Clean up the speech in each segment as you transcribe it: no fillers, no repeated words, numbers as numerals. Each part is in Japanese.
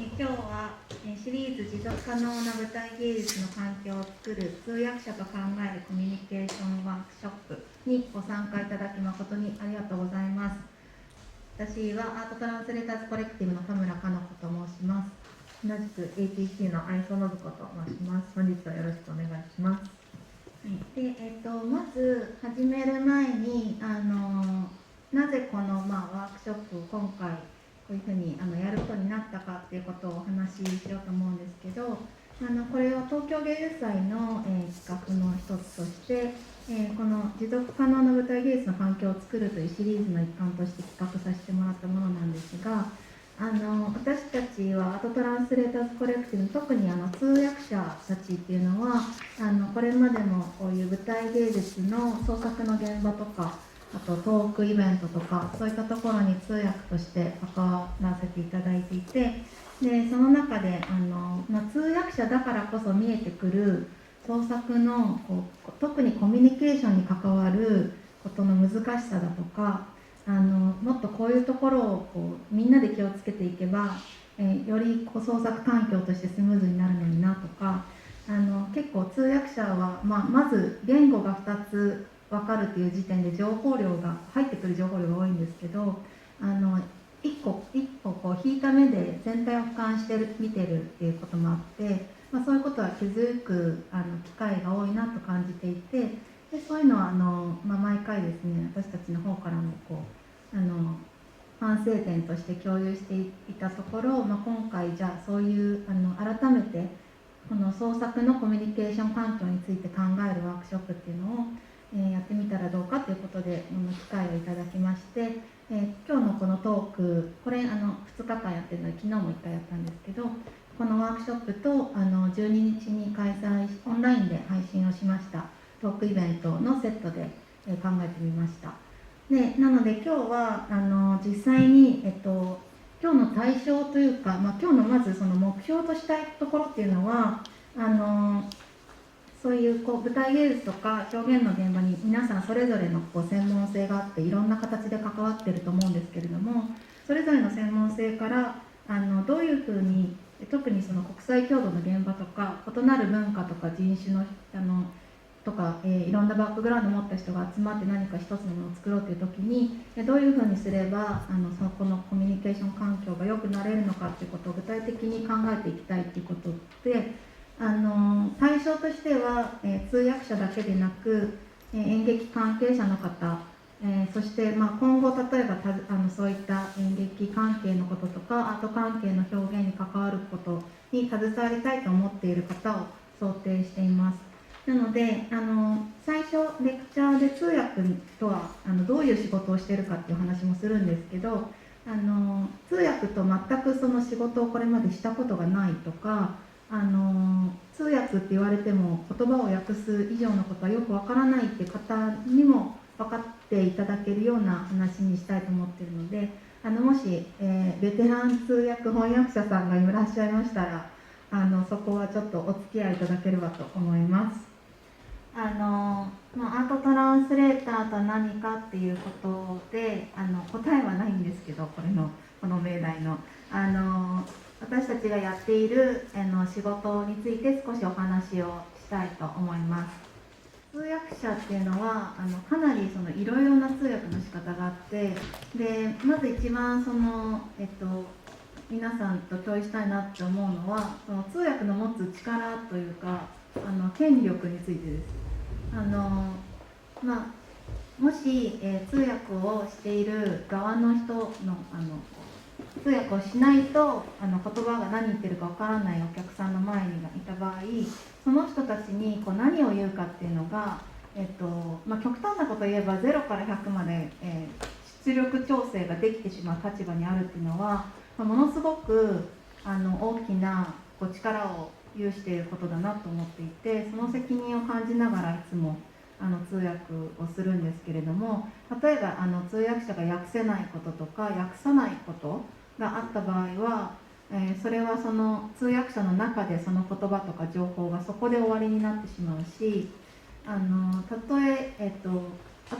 今日はシリーズ持続可能な舞台芸術の環境を作る通訳者と考えるコミュニケーションワークショップにご参加いただき誠にありがとうございます。私はアートトランスレーターズコレクティブの田村かの子と申します。同じく ATC の愛想信子と申します。本日はよろしくお願いします。でまず始める前になぜこの、ワークショップを今回こういうふうにやることになったかっていうことをお話ししようと思うんですけど、これは東京芸術祭の、企画の一つとして、この持続可能な舞台芸術の環境を作るというシリーズの一環として企画させてもらったものなんですが、私たちはアートトランスレーターズコレクティブ、特に通訳者たちっていうのはこれまでもこういう舞台芸術の創作の現場とか、あとトークイベントとかそういったところに通訳として関わらせていただいていて、でその中で通訳者だからこそ見えてくる創作の特にコミュニケーションに関わることの難しさだとか、もっとこういうところをみんなで気をつけていけば、より創作環境としてスムーズになるのになとか、結構通訳者は、まず言語が2つ分かるという時点で入ってくる情報量が多いんですけど、一歩引いた目で全体を俯瞰して見てるっていうこともあって、そういうことは気づく機会が多いなと感じていて、でそういうのは毎回ですね、私たちの方からも反省点として共有していたところ、今回じゃあそういう改めてこの創作のコミュニケーション環境について考えるワークショップっていうのを、やってみたらどうかということで機会をいただきまして、今日のこのトーク、これ2日間やってるので昨日も1回やったんですけど、このワークショップと12日に開催オンラインで配信をしましたトークイベントのセットで考えてみました。でなので今日は実際に、今日の対象というか、今日のまずその目標としたいところっていうのはそういう舞台芸術とか表現の現場に皆さんそれぞれの専門性があっていろんな形で関わってると思うんですけれども、それぞれの専門性からどういうふうに特にその国際共同の現場とか異なる文化とか人種のとか、いろんなバックグラウンドを持った人が集まって何か一つのものを作ろうという時にどういうふうにすればそのコミュニケーション環境が良くなれるのかということを具体的に考えていきたいということで、対象としては、通訳者だけでなく、演劇関係者の方、そして、今後例えばそういった演劇関係のこととかアート関係の表現に関わることに携わりたいと思っている方を想定しています。なので最初レクチャーで通訳とはどういう仕事をしているかっていう話もするんですけど、通訳と全くその仕事をこれまでしたことがないとか、通訳って言われても言葉を訳す以上のことはよくわからないっていう方にも分かっていただけるような話にしたいと思っているので、もし、ベテラン通訳翻訳者さんがいらっしゃいましたらそこはちょっとお付き合いいただければと思います。アートトランスレーターとは何かっていうことで答えはないんですけど、この命題の私たちがやっている仕事について少しお話をしたいと思います。通訳者っていうのはかなりいろいろな通訳の仕方があって、でまず一番皆さんと共有したいなって思うのはその通訳の持つ力というか権力についてです。もし、通訳をしている側の人の通訳をしないと言葉が何言ってるかわからないお客さんの前にいた場合、その人たちに何を言うかっていうのが、極端なことを言えば0から100まで、出力調整ができてしまう立場にあるっていうのは、ものすごく大きな力を有していることだなと思っていて、その責任を感じながらいつも通訳をするんですけれども、例えば通訳者が訳せないこととか訳さないことがあった場合は、それはその通訳者の中でその言葉とか情報がそこで終わりになってしまうし、あ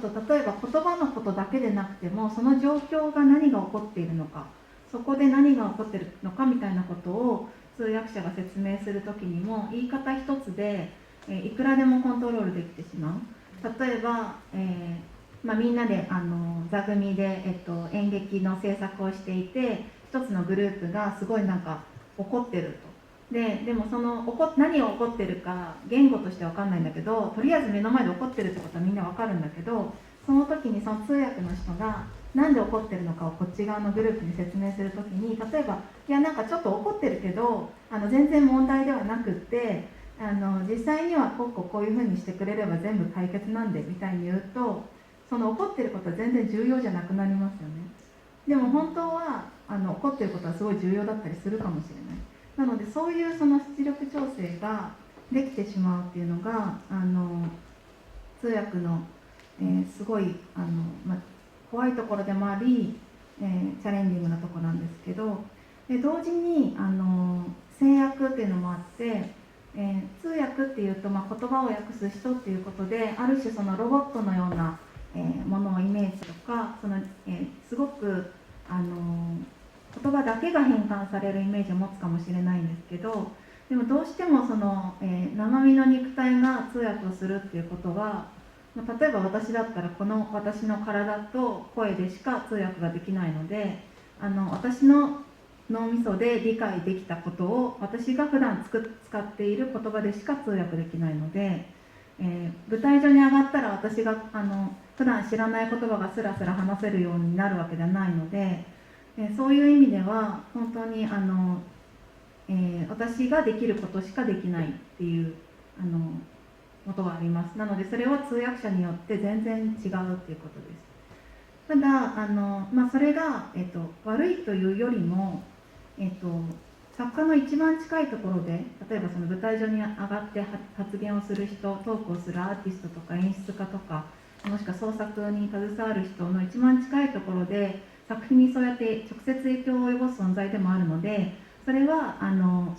と例えば言葉のことだけでなくてもその状況が何が起こっているのか、そこで何が起こってるのかみたいなことを通訳者が説明する時にも言い方一つで、いくらでもコントロールできてしまう。例えば、みんなで座組で、演劇の制作をしていて、一つのグループがすごいなんか怒ってると。でもその何が起こってるか言語として分かんないんだけど、とりあえず目の前で起こってるってことはみんな分かるんだけど、その時にその通訳の人がなんで怒ってるのかをこっち側のグループに説明する時に、例えばいやなんかちょっと怒ってるけど全然問題ではなくって実際にはこういうふうにしてくれれば全部解決なんでみたいに言うと、その怒ってることは全然重要じゃなくなりますよね。でも本当は怒ってることはすごい重要だったりするかもしれない。なのでそういうその出力調整ができてしまうっていうのが通訳の、すごい怖いところでもあり、チャレンジングなところなんですけど、同時に制約っていうのもあって、通訳っていうと、言葉を訳す人っていうことである種そのロボットのような、ものをイメージとかすごく言葉だけが変換されるイメージを持つかもしれないんですけど、でもどうしてもその、生身の肉体が通訳をするっていうことは、例えば私だったらこの私の体と声でしか通訳ができないので、私の脳みそで理解できたことを私が普段使っている言葉でしか通訳できないので、舞台上に上がったら私が普段知らない言葉がスラスラ話せるようになるわけではないので、そういう意味では本当に私ができることしかできないっていうことがあります。なのでそれは通訳者によって全然違うっていうことです。ただそれが、悪いというよりも、作家の一番近いところで、例えばその舞台上に上がって発言をする人、トークをするアーティストとか演出家とか、もしくは創作に携わる人の一番近いところで作品にそうやって直接影響を及ぼす存在でもあるので、それは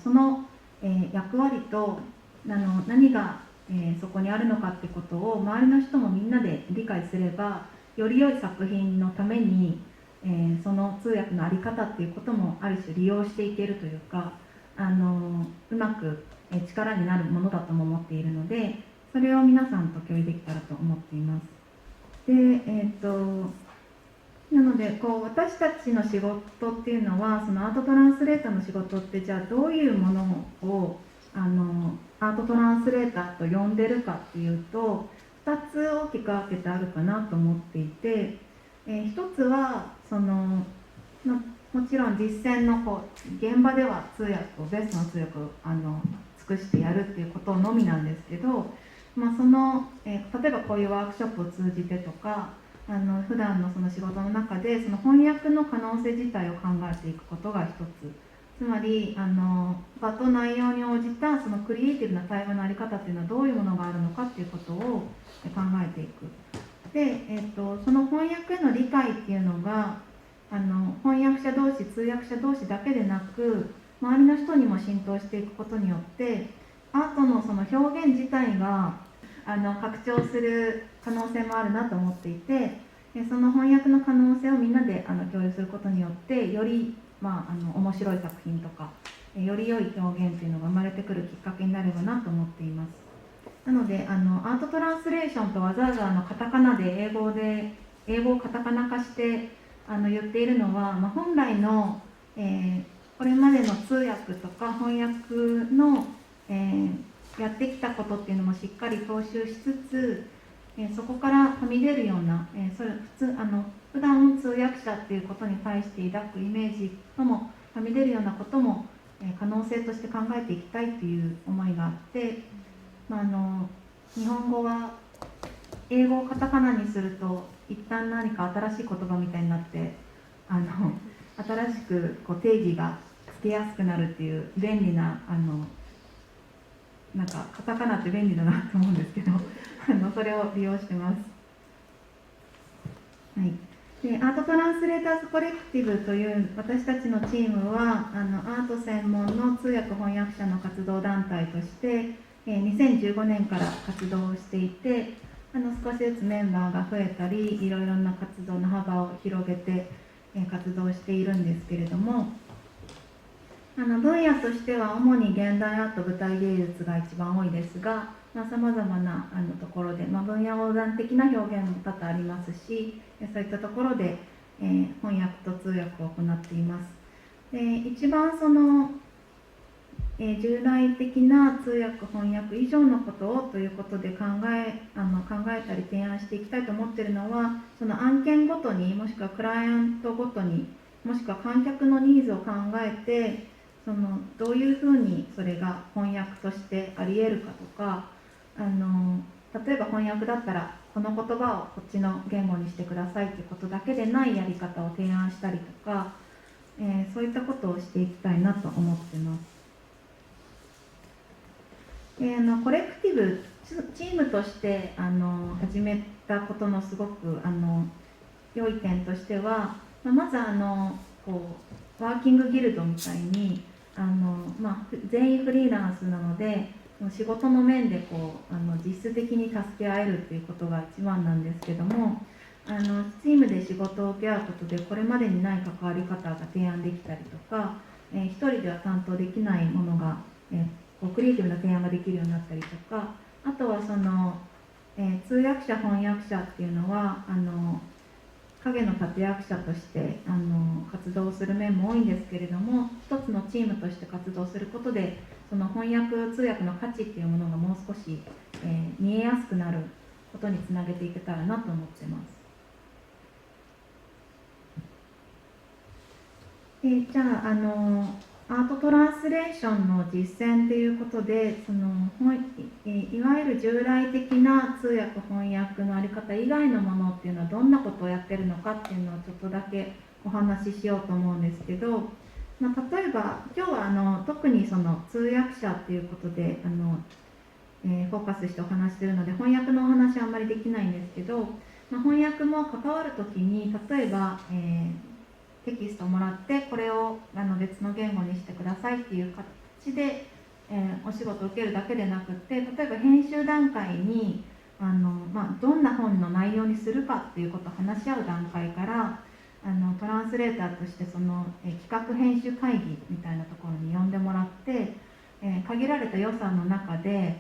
その、役割と何が、そこにあるのかってことを周りの人もみんなで理解すれば、より良い作品のために、その通訳の在り方っていうこともある種利用していけるというか、うまく力になるものだとも思っているので、それを皆さんと共有できたらと思っています。で、なので私たちの仕事っていうのは、そのアートトランスレーターの仕事ってじゃあどういうものをアートトランスレーターと呼んでるかっていうと、2つ大きく分けてあるかなと思っていて、一つはもちろん実践の現場では通訳をベストの通訳を尽くしてやるっていうことのみなんですけど、例えばこういうワークショップを通じてとか普段のその仕事の中でその翻訳の可能性自体を考えていくことが一つ、つまり場と内容に応じたそのクリエイティブな対話の在り方っていうのはどういうものがあるのかっていうことを考えていく。で、その翻訳への理解っていうのが翻訳者同士、通訳者同士だけでなく周りの人にも浸透していくことによってアートのその表現自体が拡張する可能性もあるなと思っていて、その翻訳の可能性をみんなで共有することによってより、面白い作品とかより良い表現というのが生まれてくるきっかけになればなと思っています。なのでアートトランスレーションとわざわざカタカナで英語をカタカナ化して言っているのは、本来の、これまでの通訳とか翻訳の、やってきたことっていうのもしっかり踏襲しつつ、そこからはみ出るような、普段通訳者っていうことに対して抱くイメージともはみ出るようなことも、可能性として考えていきたいっていう思いがあって、日本語は英語をカタカナにすると一旦何か新しい言葉みたいになって新しく定義がつけやすくなるっていう便利ななんかカタカナって便利だなと思うんですけどそれを利用してます。はい、でアートトランスレーターズコレクティブという私たちのチームはアート専門の通訳翻訳者の活動団体として2015年から活動をしていて、少しずつメンバーが増えたりいろいろな活動の幅を広げて活動しているんですけれども、分野としては主に現代アート舞台芸術が一番多いですが、さまざまなところで、分野横断的な表現も多々ありますし、そういったところで、翻訳と通訳を行っています。で一番従来的な通訳翻訳以上のことをということで考えたり提案していきたいと思っているのは、その案件ごとにもしくはクライアントごとにもしくは観客のニーズを考えて、どういうふうにそれが翻訳としてありえるかとか、例えば翻訳だったらこの言葉をこっちの言語にしてくださいということだけでないやり方を提案したりとか、そういったことをしていきたいなと思っています。コレクティブチームとして始めたことのすごく良い点としては、まずこうワーキングギルドみたいに全員フリーランスなので、仕事の面で実質的に助け合えるということが一番なんですけども、チームで仕事を受け合うことでこれまでにない関わり方が提案できたりとか、一人では担当できないものが、クリエイティブな提案ができるようになったりとか、あとは通訳者翻訳者っていうのは影の立役者として活動する面も多いんですけれども、一つのチームとして活動することでその翻訳通訳の価値っていうものがもう少し、見えやすくなることにつなげていけたらなと思っています。じゃあアートトランスレーションの実践ということで、いわゆる従来的な通訳翻訳の在り方以外のものっていうのはどんなことをやってるのかっていうのをちょっとだけお話ししようと思うんですけど、例えば今日は特に通訳者っていうことでフォーカスしてお話しているので翻訳のお話はあんまりできないんですけど、翻訳も関わるときに例えば、テキストをもらってこれを別の言語にしてくださいっていう形で、お仕事を受けるだけでなくって、例えば編集段階にどんな本の内容にするかっていうことを話し合う段階からトランスレーターとして企画編集会議みたいなところに呼んでもらって、限られた予算の中で、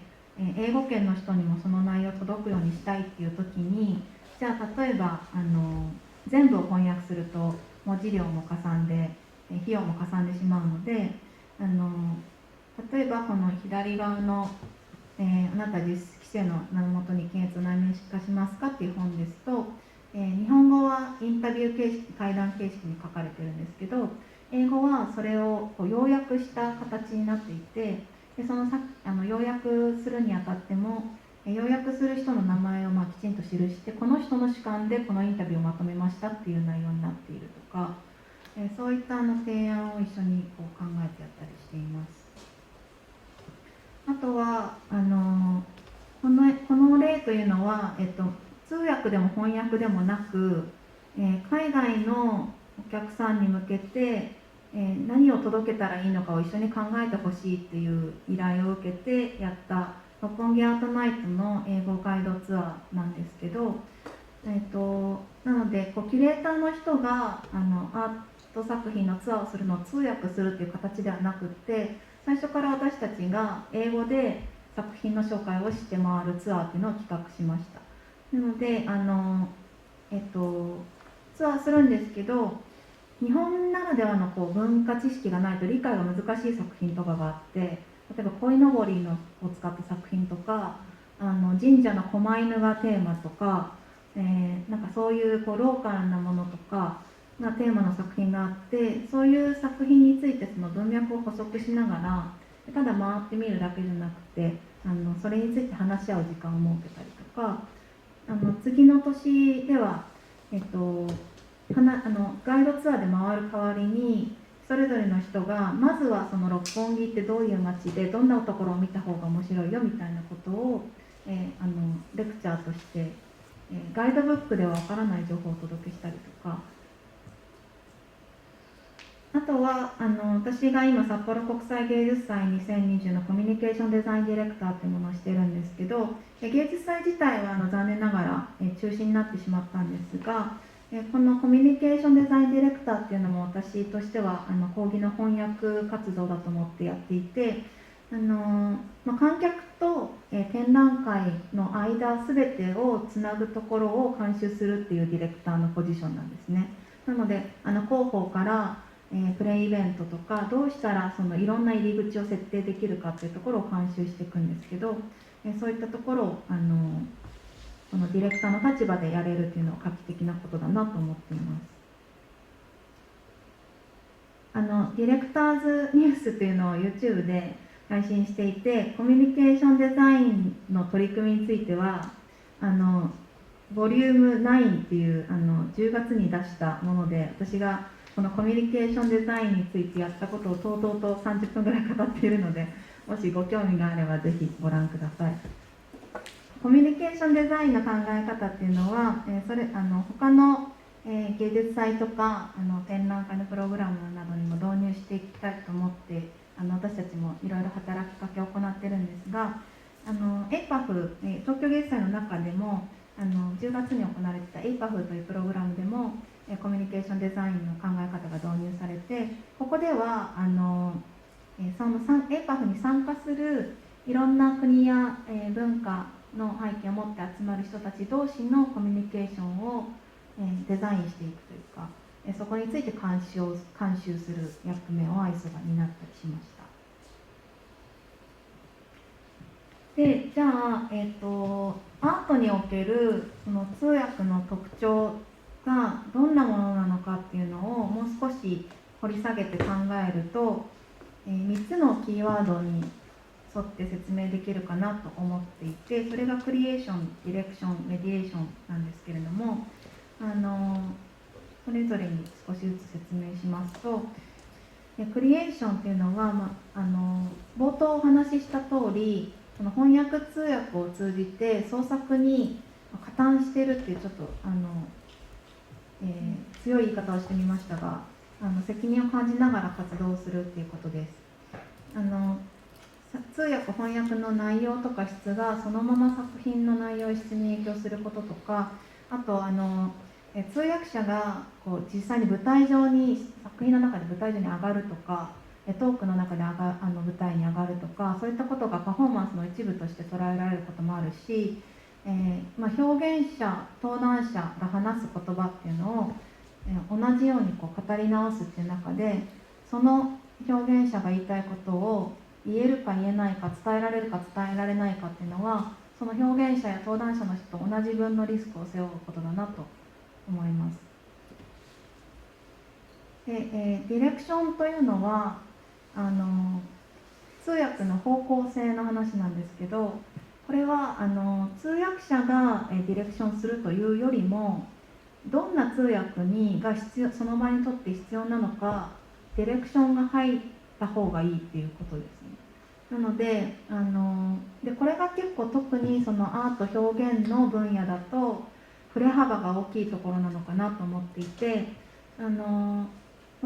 英語圏の人にもその内容を届くようにしたいっていう時に、じゃあ例えば全部を翻訳すると文字量もかさんで費用もかさんでしまうので、例えばこの左側の、あなた実規制の名のもとに検閲を内面化しますかっていう本ですと、日本語はインタビュー形式、対談形式に書かれてるんですけど、英語はそれを要約した形になっていて、で要約するにあたっても要約する人の名前をきちんと記して、この人の主観でこのインタビューをまとめましたっていう内容になっているとか、そういった提案を一緒に考えてやったりしています。あとはこの例というのは、通訳でも翻訳でもなく、海外のお客さんに向けて、何を届けたらいいのかを一緒に考えてほしいっていう依頼を受けてやった六本木アートナイトの英語ガイドツアーなんですけど、なのでキュレーターの人がアート作品のツアーをするのを通訳するという形ではなくって、最初から私たちが英語で作品の紹介をして回るツアーっていうのを企画しました。なのでツアーするんですけど、日本ならではの文化知識がないと理解が難しい作品とかがあって、例えば鯉のぼりを使った作品とか、神社の狛犬がテーマとか、なんかそういうローカルなものとかがテーマの作品があって、そういう作品についてその文脈を補足しながら、ただ回ってみるだけじゃなくてそれについて話し合う時間を設けたりとか、次の年では、ガイドツアーで回る代わりにそれぞれの人がまずはその六本木ってどういう街でどんなところを見た方が面白いよみたいなことを、レクチャーとして、ガイドブックではわからない情報をお届けしたりとか、あとは私が今札幌国際芸術祭2020のコミュニケーションデザインディレクターというものをしているんですけど、芸術祭自体は残念ながら中止になってしまったんですが、このコミュニケーションデザインディレクターっていうのも私としては講義の翻訳活動だと思ってやっていて、観客と、展覧会の間すべてをつなぐところを監修するっていうディレクターのポジションなんですね。なので広報から、プレイイベントとかどうしたらそのいろんな入り口を設定できるかっていうところを監修していくんですけど、そういったところをこのディレクターの立場でやれるっていうのは画期的なことだなと思っています。ディレクターズニュースっていうのを YouTube で配信していて、コミュニケーションデザインの取り組みについてはボリューム9っていう10月に出したもので、私がこのコミュニケーションデザインについてやったことをとうとうと30分ぐらい語っているので、もしご興味があればぜひご覧ください。コミュニケーションデザインの考え方っていうのは、他の、芸術祭とか展覧会のプログラムなどにも導入していきたいと思って私たちもいろいろ働きかけを行っているんですが、APAF、東京芸術祭の中でも10月に行われてた APAF というプログラムでもコミュニケーションデザインの考え方が導入されて、ここではその APAF に参加するいろんな国や文化の背景を持って集まる人たち同士のコミュニケーションをデザインしていくというか、そこについて監修する役目をアイソが担ったりしました。で、じゃあ、アートにおけるその通訳の特徴がどんなものなのかっていうのをもう少し掘り下げて考えると、3つのキーワードに沿って説明できるかなと思っていて、それがクリエーション、ディレクション、メディエーションなんですけれども、それぞれに少しずつ説明しますと、クリエーションっていうのは、冒頭お話しした通り、その翻訳通訳を通じて創作に加担しているっていうちょっと強い言い方をしてみましたが、責任を感じながら活動するっていうことです。通訳翻訳の内容とか質がそのまま作品の内容や質に影響することとか、あと通訳者がこう実際に舞台上に作品の中で舞台上に上がるとか、トークの中で舞台に上がるとか、そういったことがパフォーマンスの一部として捉えられることもあるし、表現者、登壇者が話す言葉っていうのを、同じようにこう語り直すっていう中で、その表現者が言いたいことを言えるか言えないか、伝えられるか伝えられないかっていうのは、その表現者や登壇者の人と同じ分のリスクを背負うことだなと思います。で、ディレクションというのは通訳の方向性の話なんですけど、これは通訳者がディレクションするというよりも、どんな通訳がその場にとって必要なのか、ディレクションが入った方がいいっていうことですね。なのでこれが結構特にそのアート表現の分野だと振れ幅が大きいところなのかなと思っていて、も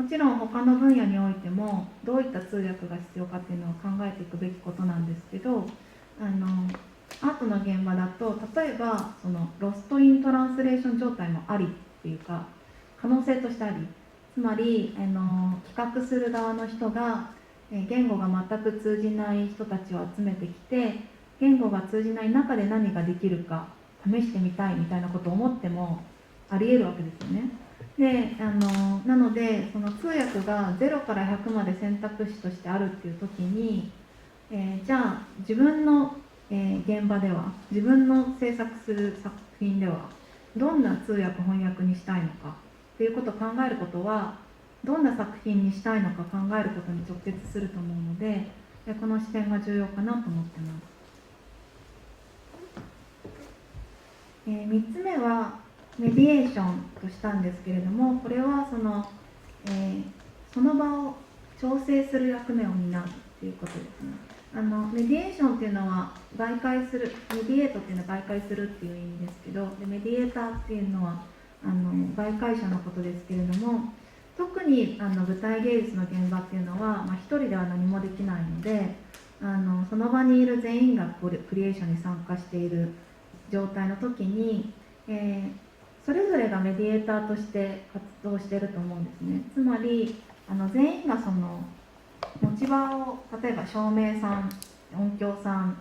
ちろん他の分野においてもどういった通訳が必要かっていうのを考えていくべきことなんですけど、アートの現場だと例えばそのロストイントランスレーション状態もありっていうか、可能性としてあり、つまり企画する側の人が言語が全く通じない人たちを集めてきて、言語が通じない中で何ができるか試してみたいみたいなことを思ってもありえるわけですよね。でなのでその通訳が0から100まで選択肢としてあるっていう時に、じゃあ自分の、現場では、自分の制作する作品ではどんな通訳翻訳にしたいのかっていうことを考えることは、どんな作品にしたいのか考えることに直結すると思うので、この視点が重要かなと思ってます。3つ目はメディエーションとしたんですけれども、これはその場を調整する役目を担うということですね。メディエーションっていうのは媒介する、メディエートっていうのは媒介するっていう意味ですけど、でメディエーターっていうのは媒介者のことですけれども、特に舞台芸術の現場っていうのは、一人では何もできないので、その場にいる全員がクリエーションに参加している状態の時に、それぞれがメディエーターとして活動していると思うんですね。つまり全員がその持ち場を、例えば照明さん、音響さん、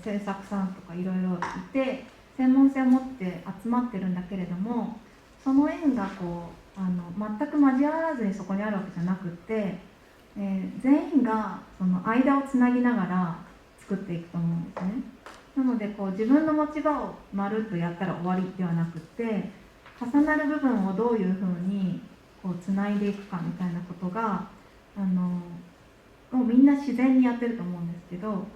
制作さんとかいろいろいて、専門性を持って集まってるんだけれども、その縁がこう全く交わらずにそこにあるわけじゃなくて、全員がその間をつなぎながら作っていくと思うんですね。なのでこう自分の持ち場をまるっとやったら終わりではなくて、重なる部分をどういうふうにこうつないでいくかみたいなことがもうみんな自然にやってると思うんですけど、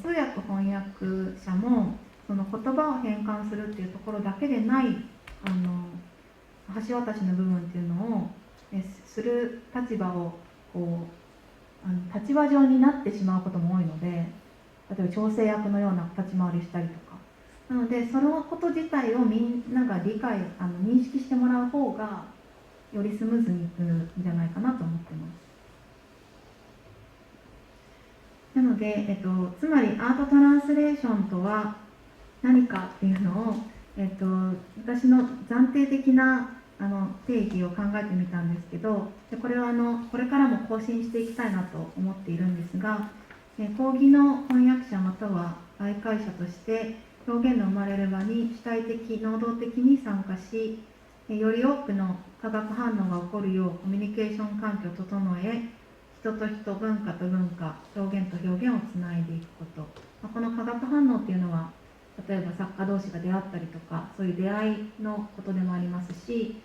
通訳翻訳者もその言葉を変換するっていうところだけでない橋渡しの部分っていうのをする立場をこう立場上になってしまうことも多いので、例えば調整役のような立ち回りしたりとか、なのでそのこと自体をみんなが理解認識してもらう方がよりスムーズにいくんじゃないかなと思ってます。なので、つまりアートトランスレーションとは何かっていうのを、私の暫定的な定義を考えてみたんですけど、これはこれからも更新していきたいなと思っているんですが、講義の翻訳者または媒介者として表現の生まれる場に主体的、能動的に参加し、より多くの化学反応が起こるようコミュニケーション環境を整え、人と人、文化と文化、表現と表現をつないでいくこと、この化学反応っていうのは例えば作家同士が出会ったりとか、そういう出会いのことでもありますし、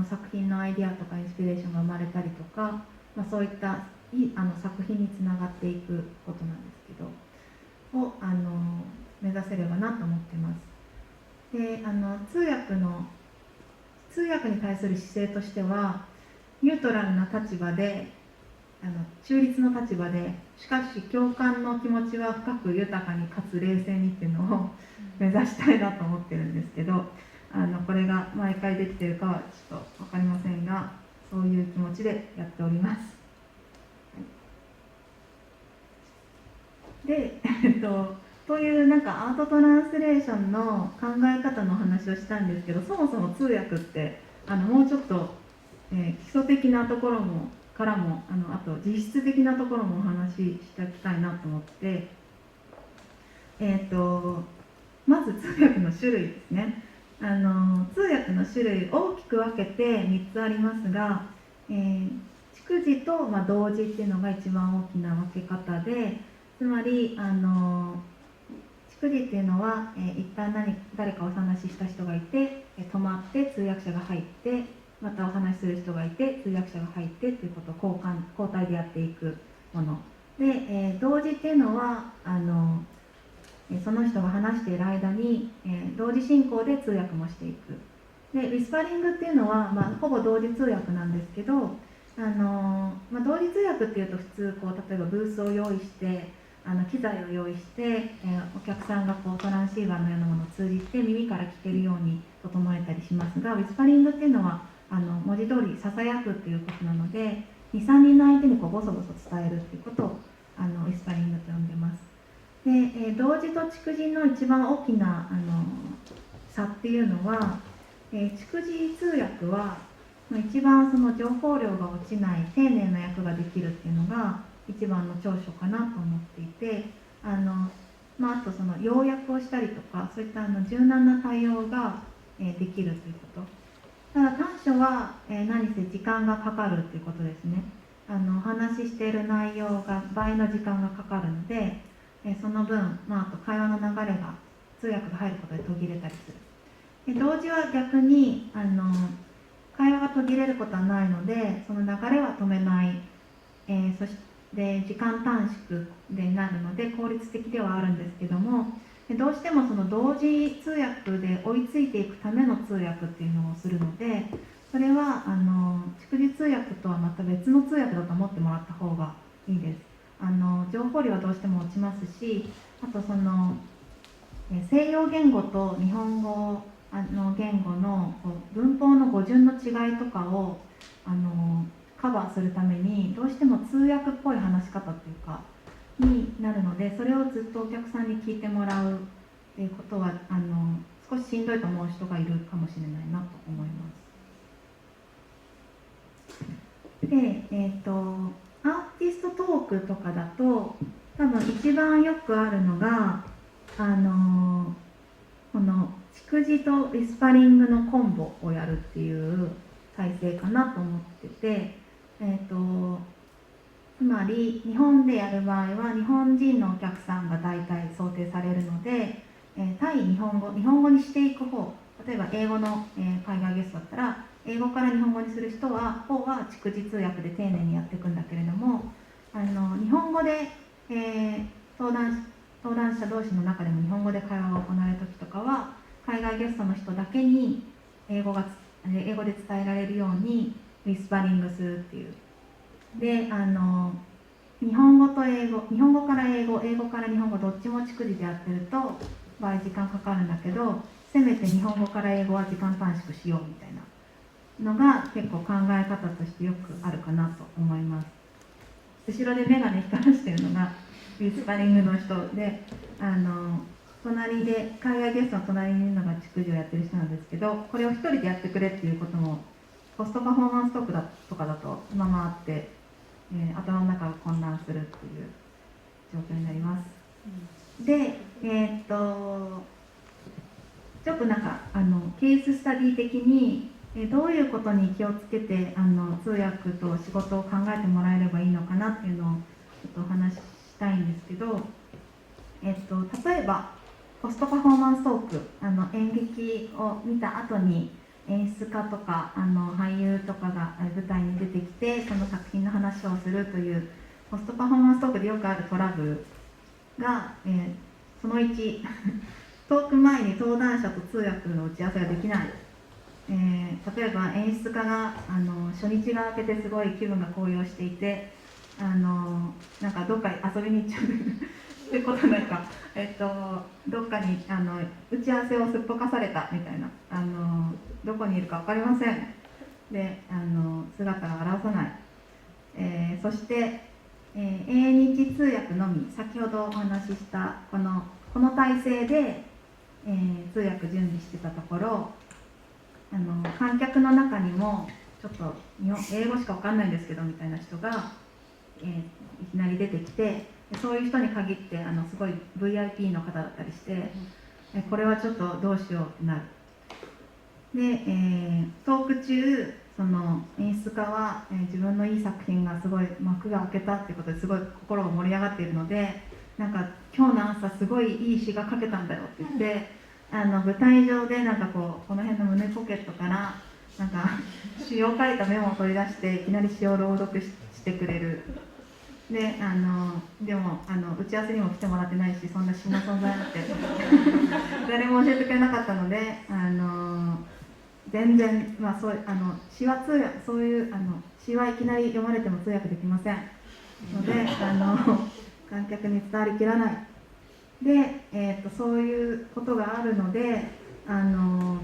作品のアイデアとかインスピレーションが生まれたりとか、そういった作品につながっていくことなんですけどを目指せればなと思ってます。で通訳に対する姿勢としてはニュートラルな立場で中立の立場で、しかし共感の気持ちは深く豊かにかつ冷静にっていうのを目指したいなと思ってるんですけど、これが毎回できてるかはちょっと分かりませんが、そういう気持ちでやっております。で、というなんかアートトランスレーションの考え方の話をしたんですけど、そもそも通訳ってもうちょっと、基礎的なところからもあと実質的なところもお話ししておきたいなと思って、まず通訳の種類ですね。通訳の種類大きく分けて3つありますが、逐次と、同時っていうのが一番大きな分け方で、つまり逐次っていうのは、一旦誰かお話しした人がいて、止まって通訳者が入って、またお話しする人がいて通訳者が入ってっていうことを交代でやっていくもので、同時っていうのはその人が話している間に、同時進行で通訳もしていく。でウィスパリングっていうのは、ほぼ同時通訳なんですけど、同時通訳っていうと普通例えばブースを用意して機材を用意して、お客さんがトランシーバーのようなものを通じて耳から聞けるように整えたりしますが、ウィスパリングっていうのは文字通りささやくっていうことなので、 2,3 人の相手にボソボソ伝えるっていうことをウィスパリングと呼んでます。で、同時と逐次の一番大きな差っていうのは、逐次通訳は一番その情報量が落ちない丁寧な訳ができるっていうのが一番の長所かなと思っていて、あとその要約をしたりとか、そういった柔軟な対応ができるということ。ただ短所は何せ時間がかかるということですね。お話ししている内容が倍の時間がかかるので、その分、あと会話の流れが通訳が入ることで途切れたりする。同時は逆に会話が途切れることはないので、その流れは止めない、そして時間短縮でなるので効率的ではあるんですけども、どうしてもその同時通訳で追いついていくための通訳っていうのをするので、それは逐次通訳とはまた別の通訳だと思ってもらった方がいいです。情報量はどうしても落ちますし、あとその西洋言語と日本語言語の文法の語順の違いとかをカバーするために、どうしても通訳っぽい話し方っていうかになるので、それをずっとお客さんに聞いてもらうっていうことは少ししんどいと思う人がいるかもしれないなと思います。で、アーティストトークとかだと多分一番よくあるのがこの蓄字とウィスパリングのコンボをやるっていう体制かなと思ってて、つまり日本でやる場合は日本人のお客さんが大体想定されるので、対日本語にしていく方、例えば英語の、海外ゲストだったら英語から日本語にする方は蓄字通訳で丁寧にやっていくんだけれども、日本語で、登壇者同士の中でも日本語で会話が行われる時とかは海外ゲストの人だけに英語で伝えられるようにウィスパリングするっていう。で日本語と英語、日本語から英語、英語から日本語どっちも蓄字でやってると場合時間かかるんだけど、せめて日本語から英語は時間短縮しようみたいなのが結構考え方としてよくあるかなと思います。後ろで眼鏡光らしてるのがウィスパリングの人で、隣で海外ゲストの隣にいるのが蓄字をやってる人なんですけど、これを一人でやってくれっていうこともコストパフォーマンストークとかだとままあって、頭の中が混乱するっていう状況になります。で、ちょっとなんかケーススタディ的にどういうことに気をつけて通訳と仕事を考えてもらえればいいのかなっていうのをちょっとお話ししたいんですけど、例えばコストパフォーマンストーク、演劇を見た後に演出家とか俳優とかが舞台に出てきてその作品の話をするというコストパフォーマンストークでよくあるトラブルが、その1トーク前に登壇者と通訳の打ち合わせができない、例えば演出家が初日が明けてすごい気分が高揚していてなんかどっか遊びに行っちゃうってことなんか、どっかに打ち合わせをすっぽかされたみたいなどこにいるか分かりませんで姿が現さない、そして、英日通訳のみ先ほどお話ししたこの体制で、通訳準備してたところ観客の中にもちょっと英語しか分かんないんですけどみたいな人が、いきなり出てきてそういう人に限ってすごい VIP の方だったりして、これはちょっとどうしようってなる。で、トーク中その演出家は、自分のいい作品がすごい幕が開けたっていうことですごい心が盛り上がっているのでなんか今日の朝すごいいい詩が書けたんだよって言って舞台上でなんかこの辺の胸ポケットからなんか詩を書いたメモを取り出していきなり詩を朗読してくれる。ででも打ち合わせにも来てもらってないしそんな詩の存在なんて誰も教えてくれなかったので全然、詩は通訳そういう詩はいきなり読まれても通訳できませんので観客に伝わりきらないで、そういうことがあるので観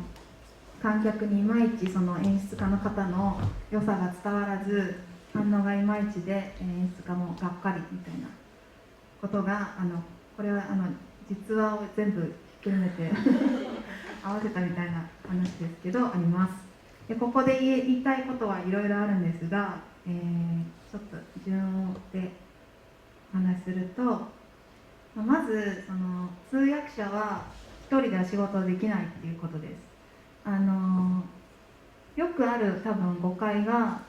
客にいまいちその演出家の方の良さが伝わらず反応がいまいちで演出家もがっかりみたいなことがこれは実話を全部ひっくるめて合わせたみたいな話ですけどあります。でここで言いたいことはいろいろあるんですが、ちょっと順を追ってお話しするとまずその通訳者は一人では仕事できないっていうことです。よくある多分誤解が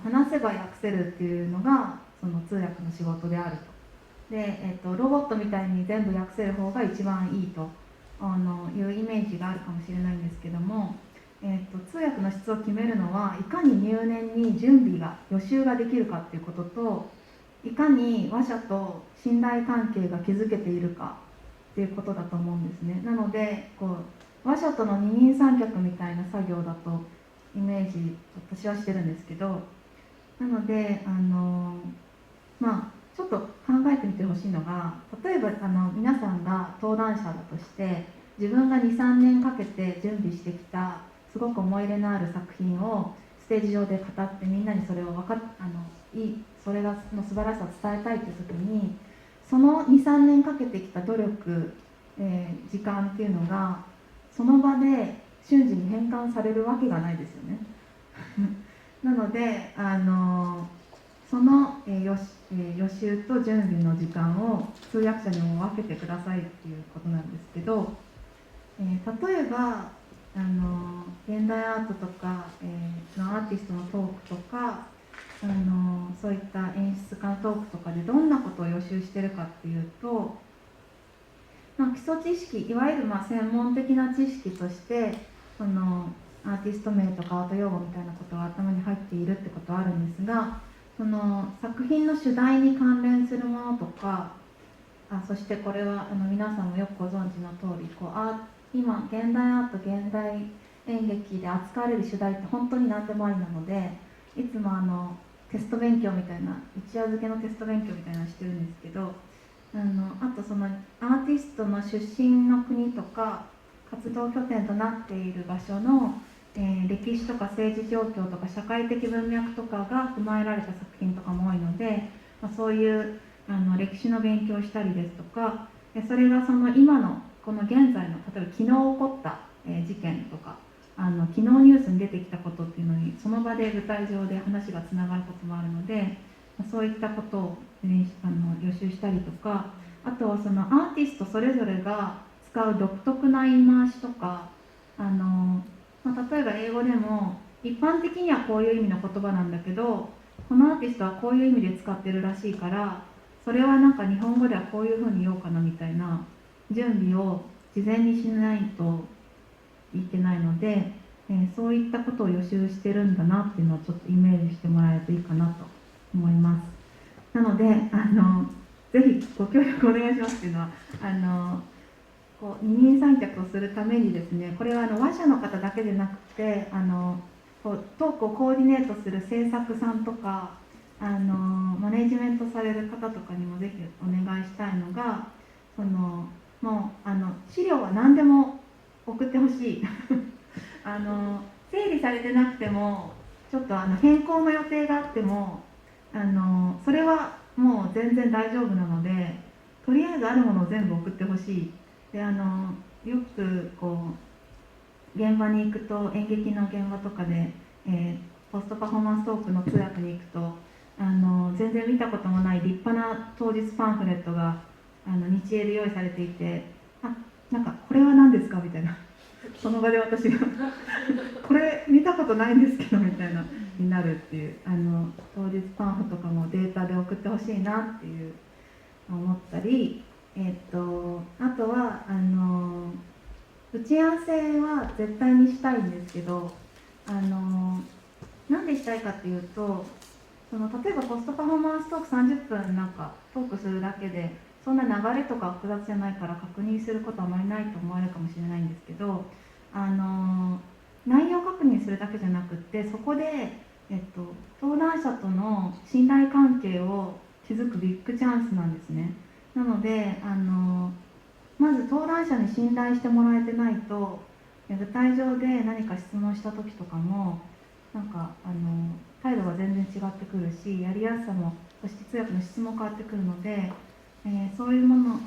話せば訳せるっていうのがその通訳の仕事であると。で、ロボットみたいに全部訳せる方が一番いいというイメージがあるかもしれないんですけども、通訳の質を決めるのはいかに入念に準備が予習ができるかっていうことといかに話者と信頼関係が築けているかっていうことだと思うんですね。なので話者との二人三脚みたいな作業だとイメージ私はしてるんですけど、なのでちょっと考えてみてほしいのが例えば皆さんが登壇者だとして自分が 2,3 年かけて準備してきたすごく思い入れのある作品をステージ上で語ってみんなにそれをそれの素晴らしさを伝えたいという時にその 2,3 年かけてきた努力、時間っていうのがその場で瞬時に変換されるわけがないですよねなのでその、予習と準備の時間を通訳者にも分けてくださいっていうことなんですけど、例えば現代アートとか、アーティストのトークとかそういった演出家のトークとかでどんなことを予習してるかっていうと、基礎知識、いわゆる専門的な知識としてアーティスト名とかアート用語みたいなことが頭に入っているってことはあるんですが、その作品の主題に関連するものとか、そしてこれは皆さんもよくご存知の通り今現代アート、現代演劇で扱われる主題って本当に何でもありなので、いつもテスト勉強みたいな、一夜漬けのテスト勉強みたいなのしてるんですけど、あとそのアーティストの出身の国とか活動拠点となっている場所の、歴史とか政治状況とか社会的文脈とかが踏まえられた作品とかも多いので、そういう歴史の勉強をしたりですとか、それがその今のこの現在の、例えば昨日起こった、事件とか昨日ニュースに出てきたことっていうのにその場で舞台上で話がつながることもあるので、そういったことを予習したりとか、あとはそのアーティストそれぞれが使う独特な言い回しとか、例えば英語でも一般的にはこういう意味の言葉なんだけど、このアーティストはこういう意味で使ってるらしいから、それはなんか日本語ではこういうふうに言おうかなみたいな準備を事前にしないといけないので、そういったことを予習してるんだなっていうのをちょっとイメージしてもらえるといいかなと思います。なのでぜひご協力お願いしますっていうのは二人三脚をするためにですね、これは話者の方だけでなくてトークをコーディネートする制作さんとかマネジメントされる方とかにもぜひお願いしたいのが、もう資料は何でも送ってほしい整理されてなくてもちょっと変更の予定があってもそれはもう全然大丈夫なので、とりあえずあるものを全部送ってほしい。でよく現場に行くと、演劇の現場とかで、ポストパフォーマンストークの通訳に行くと全然見たこともない立派な当日パンフレットが日英で用意されていて、なんかこれは何ですかみたいな、その場で私がこれ見たことないんですけどみたいなになるっていう、当日パンフとかもデータで送ってほしいなっていう思ったり、あとは打ち合わせは絶対にしたいんですけど、なんでしたいかっていうと、例えばポストパフォーマンストーク30分なんかトークするだけでそんな流れとか複雑じゃないから確認することはあまりないと思われるかもしれないんですけど、内容確認するだけじゃなくって、そこで、登壇者との信頼関係を築くビッグチャンスなんですね。なのでまず登壇者に信頼してもらえてないと、舞台上で何か質問した時とかもなんか態度が全然違ってくるし、やりやすさも、そして通訳の質も変わってくるので、そういうもの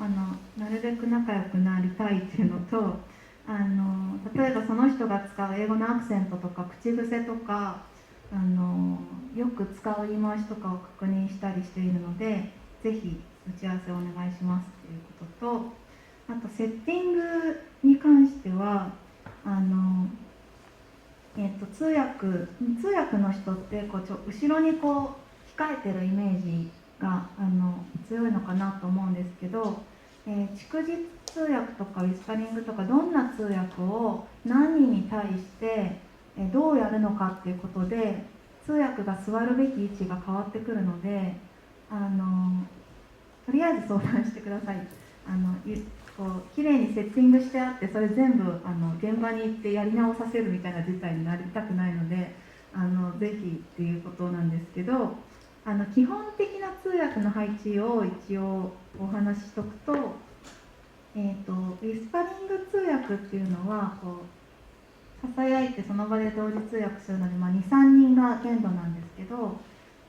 なるべく仲良くなりたいっていうのと、例えばその人が使う英語のアクセントとか口癖とかよく使う言い回しとかを確認したりしているので、ぜひ打ち合わせをお願いしますっていうことと、あとセッティングに関しては通訳の人って後ろに控えてるイメージが強いのかなと思うんですけど、逐次通訳とかウィスパリングとかどんな通訳を何人に対してどうやるのかっていうことで通訳が座るべき位置が変わってくるので、とりあえず相談してください。きれいにセッティングしてあって、それ全部現場に行ってやり直させるみたいな事態になりたくないのでぜひっていうことなんですけど、基本的な通訳の配置を一応お話ししとくと、ウィスパリング通訳っていうのはささやいてその場で同時通訳するので、2、3人が限度なんですけど、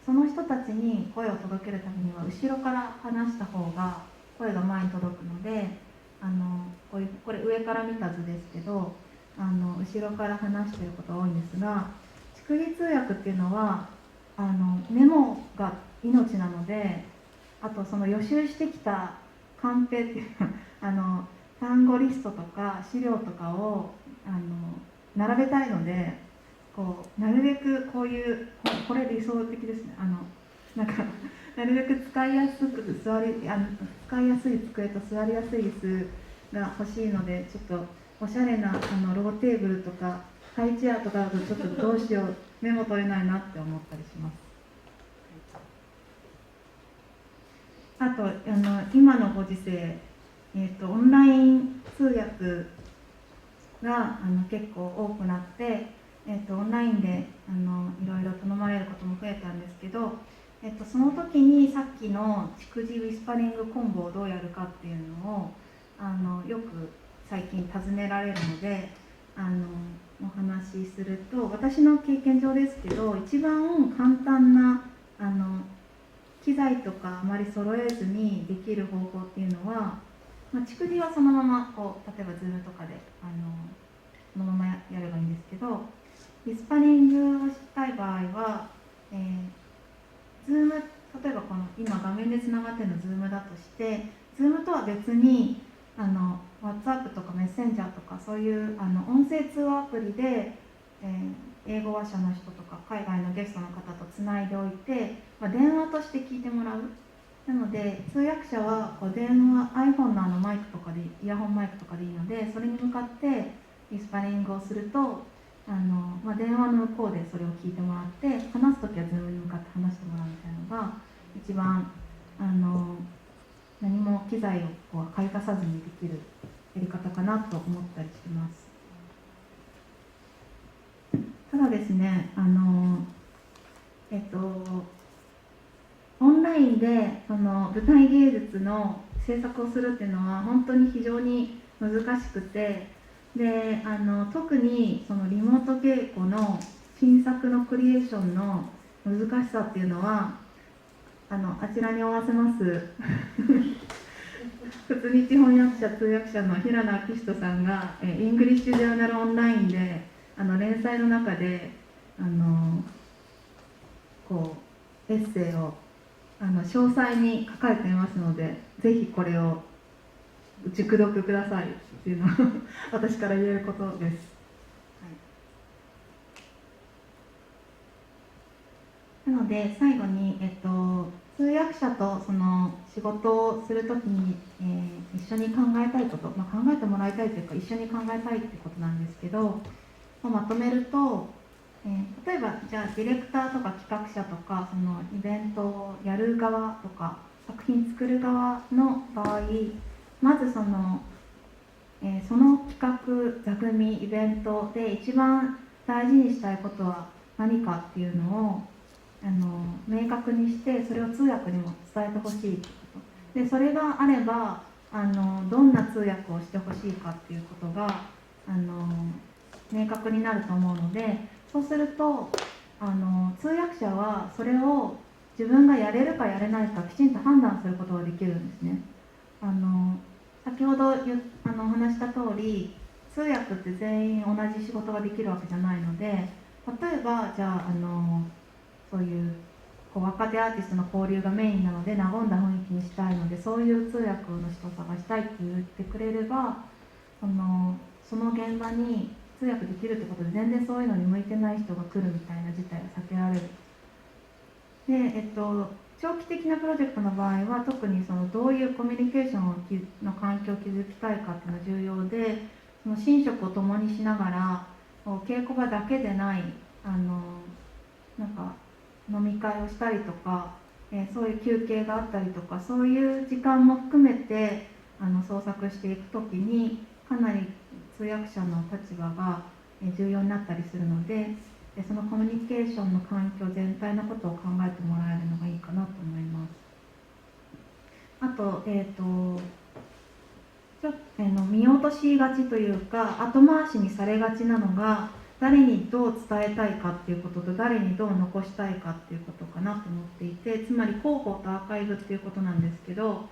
その人たちに声を届けるためには後ろから話した方が声が前に届くので、これ上から見た図ですけど、後ろから話していることが多いんですが、逐次通訳っていうのはメモが命なので、あとその予習してきたカンペっていう単語リストとか資料とかを並べたいので、なるべくこれ理想的ですね。なんかなるべく使いやすい机と座りやすい椅子が欲しいので、ちょっとおしゃれなローテーブルとかハイチェアとかだとちょっとどうしようメモ取れないなって思ったりします。あと今のご時世、オンライン通訳が結構多くなって、オンラインでいろいろ頼まれることも増えたんですけど、その時にさっきの逐次ウィスパリングコンボをどうやるかっていうのをよく最近尋ねられるのでお話しすると、私の経験上ですけど、一番簡単な機材とかあまり揃えずにできる方法っていうのは、逐次はそのまま例えば Zoom とかでそのままやればいいんですけど、ウィスパリングをしたい場合は、Zoom、例えば今画面でつながっているの Zoom だとして、Zoom とは別にWhatsApp とかメッセンジャーとかそういう音声通話アプリで、英語話者の人とか海外のゲストの方とつないでおいて、電話として聞いてもらう。なので通訳者は電話 iPhone のマイクとかでイヤホンマイクとかでいいので、それに向かってウィスパリングをすると電話の向こうでそれを聞いてもらって、話すときは Zoom に向かって話してもらうみたいなのが一番何も機材を買い足さずにできるやり方かなと思ったりしてます。ただですね、オンラインで舞台芸術の制作をするっていうのは本当に非常に難しくて、で特にそのリモート稽古の新作のクリエーションの難しさっていうのはあちらに合わせます仏日翻訳者通訳者の平野昭人さんがイングリッシュジャーナルオンラインで連載の中でエッセイを詳細に書かれていますので、ぜひこれを熟読くださいっていうのを私から言えることです。なので最後に、通訳者とその仕事をするときに、一緒に考えたいこと、考えてもらいたいというか一緒に考えたいということなんですけど、まとめると、例えばじゃあディレクターとか企画者とかそのイベントをやる側とか作品作る側の場合、まずその企画、座組、イベントで一番大事にしたいことは何かっていうのを明確にして、それを通訳にも伝えてほしいということで、それがあればどんな通訳をしてほしいかっていうことが明確になると思うので、そうすると通訳者はそれを自分がやれるかやれないかきちんと判断することができるんですね。先ほどお話した通り、通訳って全員同じ仕事ができるわけじゃないので、例えばじゃあそういう若手アーティストの交流がメインなので和んだ雰囲気にしたいので、そういう通訳の人を探したいって言ってくれれば、その現場に通訳できるってことで全然そういうのに向いてない人が来るみたいな事態が避けられる。で、長期的なプロジェクトの場合は特にどういうコミュニケーションの環境を築きたいかっていうのが重要で、その寝食を共にしながら稽古場だけでないなんか飲み会をしたりとか、そういう休憩があったりとか、そういう時間も含めて創作していくときにかなり通訳者の立場が重要になったりするので、そのコミュニケーションの環境全体のことを考えてもらえるのがいいかなと思います。あと、ちょっと見落としがちというか後回しにされがちなのが、誰にどう伝えたいかっていうことと誰にどう残したいかっていうことかなと思っていて、つまり広報とアーカイブっていうことなんですけど、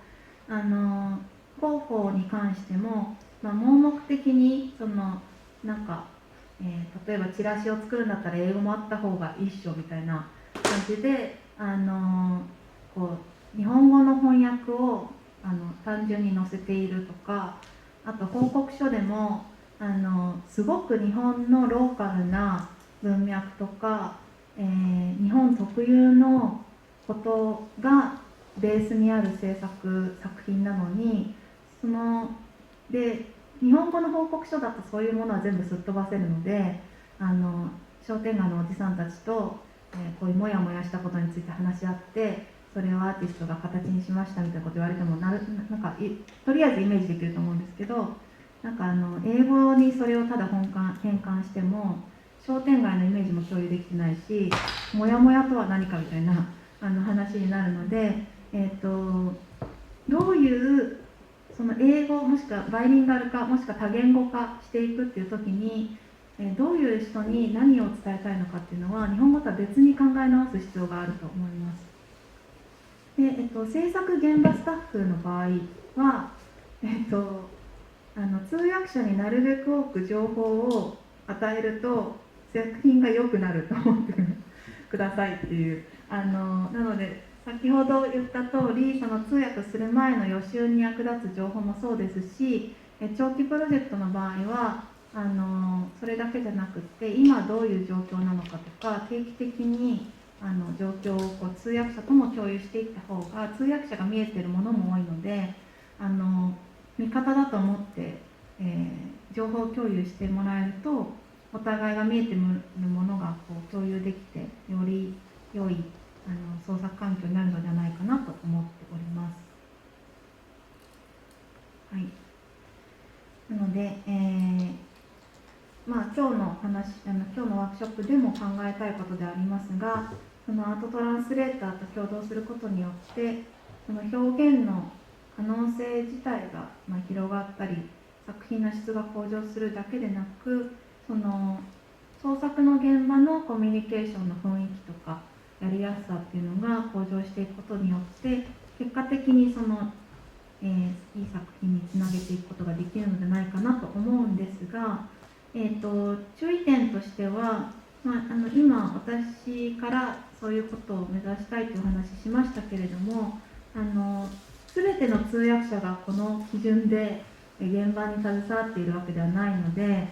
広報に関しても、盲目的になんか、例えばチラシを作るんだったら英語もあった方がいいっしょみたいな感じで、こう日本語の翻訳を単純に載せているとか、あと報告書でもすごく日本のローカルな文脈とか、日本特有のことがベースにある作品なのに、で日本語の報告書だとそういうものは全部すっ飛ばせるので、商店街のおじさんたちと、こういうモヤモヤしたことについて話し合って、それをアーティストが形にしましたみたいなこと言われてもなんかとりあえずイメージできると思うんですけど、なんか英語にそれをただ変換しても商店街のイメージも共有できてないし、モヤモヤとは何かみたいな話になるので、どういうその英語もしくはバイリンガル化もしくは多言語化していくっていう時に、どういう人に何を伝えたいのかっていうのは日本語とは別に考え直す必要があると思います。で、制作現場スタッフの場合は、通訳者になるべく多く情報を与えると作品が良くなると思ってくださいっていう、なので先ほど言った通り、その通訳する前の予習に役立つ情報もそうですし、長期プロジェクトの場合はそれだけじゃなくって今どういう状況なのかとか、定期的に状況をこう通訳者とも共有していった方が通訳者が見えているものも多いので、味方だと思って、情報共有してもらえるとお互いが見えているものがこう共有できて、より良い創作環境になるのではないかなと思っております。はい、なので、今日のワークショップでも考えたいことでありますが、そのアートトランスレーターと共同することによってその表現の可能性自体が広がったり、作品の質が向上するだけでなく、その創作の現場のコミュニケーションの雰囲気とかやりやすさっていうのが向上していくことによって結果的にいい作品につなげていくことができるのではないかなと思うんですが、注意点としては、今私からそういうことを目指したいというお話しましたけれども、全ての通訳者がこの基準で現場に携わっているわけではないので、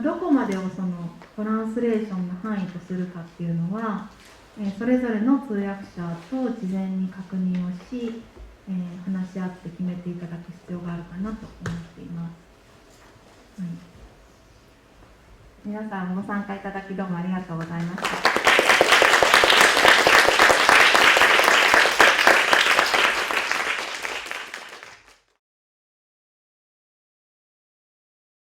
どこまでをそのトランスレーションの範囲とするかっていうのは、それぞれの通訳者と事前に確認をし、話し合って決めていただく必要があるかなと思っています。はい、皆さんご参加いただきどうもありがとうございました。